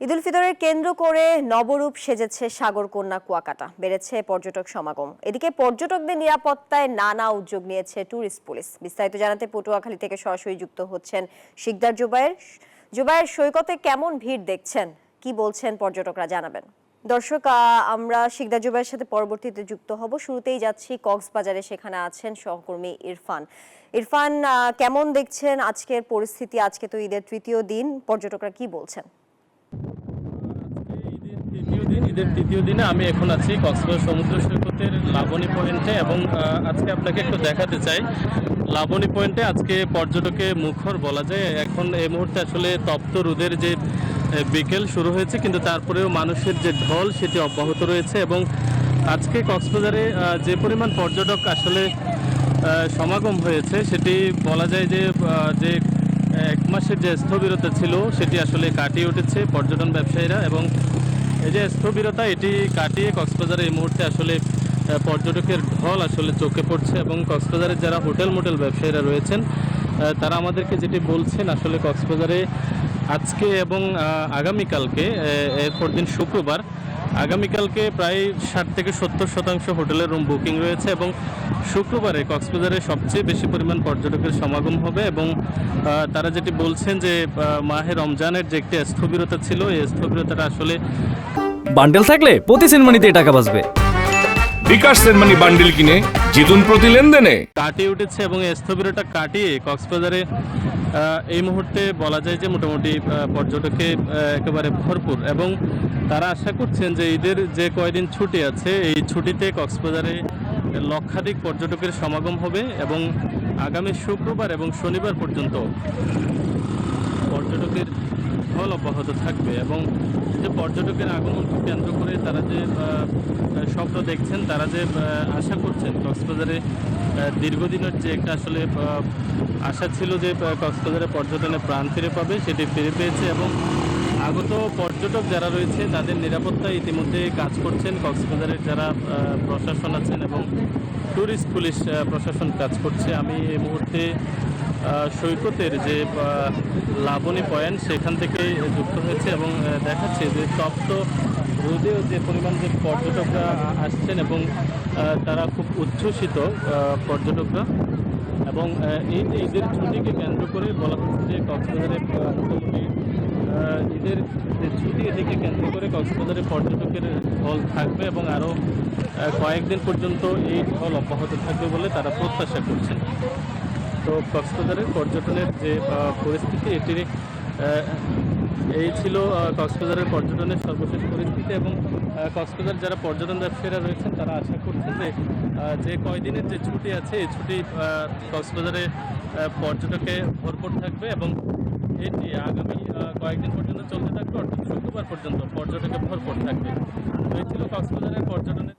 ঈদ উল ফিতরের কেন্দ্র করে নবরূপ সেজেছে সাগরকন্যা কুয়াকাটা, বেড়েছে পর্যটক সমাগম। এদিকে পর্যটকদের নিরাপত্তায় নানা উদ্যোগ নিয়েছে ট্যুরিস্ট পুলিশ। বিস্তারিত জানাতে পটুয়াখালী থেকে সরাসরি যুক্ত হচ্ছেন শিকদার জুবায়ের। জুবায়ের, সৈকতে কেমন ভিড় দেখছেন, কি বলছেন পর্যটকরা, জানাবেন। দর্শক, আমরা শিকদার জুবায়ের সাথে পরবর্তীতে যুক্ত হব। শুরুতেই যাচ্ছি কক্সবাজারে, সেখানে আছেন সহকর্মী ইরফান। ইরফান, কেমন দেখছেন আজকের পরিস্থিতি? আজকে তো ঈদের তৃতীয় দিন, পর্যটকরা কি বলছেন? ঈদের তৃতীয় দিনে আমি এখন আছি কক্সবাজার সমুদ্র সৈকতের লাবণী পয়েন্টে এবং আজকে আপনাকে একটু দেখাতে চাই। লাবণী পয়েন্টে আজকে পর্যটকে মুখর বলা যায়। এখন এই মুহূর্তে আসলে তপ্ত রোদের যে বিকেল শুরু হয়েছে, কিন্তু তারপরেও মানুষের যে ঢল সেটি অব্যাহত রয়েছে এবং আজকে কক্সবাজারে যে পরিমাণ পর্যটক আসলে সমাগম হয়েছে সেটি বলা যায় যে যে এক মাসের যে স্থবিরতা ছিল সেটি আসলে কাটিয়ে উঠেছে পর্যটন ব্যবসায়ীরা। এবং এই যে স্থবিরতা এটি কাটিয়ে কক্সবাজারে এই মুহূর্তে আসলে পর্যটকের ঢল আসলে চোখে পড়ছে এবং কক্সবাজারের যারা হোটেল মোটেল ব্যবসায়ীরা রয়েছেন তারা আমাদেরকে যেটি বলছেন, আসলে কক্সবাজারে আজকে এবং আগামীকালকে, এরপর দিন শুক্রবার, আগামীকালকে প্রায় 60 থেকে 70% হোটেলের রুম বুকিং রয়েছে এবং শুক্রবারে কক্সবাজারে সবচেয়ে বেশি পরিমাণ পর্যটকের সমাগম হবে। এবং তারা যেটি বলছেন যে মাহে রমজানের যে একটি স্থবিরতা ছিল, এই স্থবিরতাটা আসলে বান্ডেল থাকলে প্রতি সেনমানিতে টাকা বাঁচবে। বিকাশ সেনমানি বান্ডেল কিনে জিতুন প্রতি লেনদেনে। কাটিয়ে উঠেছে এবং এই স্থবিরতা কাটিয়ে কক্সবাজারে এই মুহূর্তে বলা যায় যে মোটামুটি পর্যটকে একেবারে ভরপুর। এবং তারা আশা করছেন যে ঈদের যে কয়দিন ছুটি আছে এই ছুটিতে কক্সবাজারে লক্ষাধিক পর্যটকের সমাগম হবে এবং আগামী শুক্রবার এবং শনিবার পর্যন্ত পর্যটকের ঢল অব্যাহত থাকবে। এবং যে পর্যটকের আগমনকে কেন্দ্র করে তারা যে স্বপ্ন দেখছেন, তারা যে আশা করছেন, কক্সবাজারে দীর্ঘদিনের যে একটা আসলে আশা ছিল যে কক্সবাজারে পর্যটনে প্রাণ ফিরে পাবে, সেটি ফিরে পেয়েছে। এবং আগত পর্যটক যারা রয়েছে তাদের নিরাপত্তায় ইতিমধ্যে কাজ করছেন কক্সবাজারের যারা প্রশাসন আছেন এবং ট্যুরিস্ট পুলিশ প্রশাসন কাজ করছে। আমি এই মুহূর্তে সৈকতের যে লাবণী পয়েন্ট সেখান থেকে যুক্ত হয়েছে এবং দেখাচ্ছে যে তপ্ত রোদেও যে পরিমাণ যে পর্যটকরা আসছেন এবং তারা খুব উচ্ছ্বসিত পর্যটকরা। এবং এই যে ঈদের ছুটিকে কেন্দ্র করে বলা হচ্ছে যে কক্সবাজারে মোটামুটি ঈদের যে ছুটি এটিকে কেন্দ্র করে কক্সবাজারে পর্যটকের ঢল থাকবে এবং আরও কয়েকদিন পর্যন্ত এই ঢল অব্যাহত থাকবে বলে তারা প্রত্যাশা করছেন। তো কক্সবাজারের পর্যটনের যে পরিস্থিতি এটির এই ছিল কক্সবাজারের পর্যটনের সর্বশেষ পরিস্থিতি। এবং কক্সবাজার যারা পর্যটন ব্যবসায়ীরা রয়েছেন তারা আশা করছেন যে যে কয়দিনের যে ছুটি আছে এই ছুটি কক্সবাজারে পর্যটকে ভরপুর থাকবে এবং এটি আগামী কয়েকদিন পর্যন্ত চলতে থাকবে, অর্থাৎ শুক্রবার পর্যন্ত পর্যটকে ভরপুর থাকবে। তো এই ছিল কক্সবাজারের পর্যটনের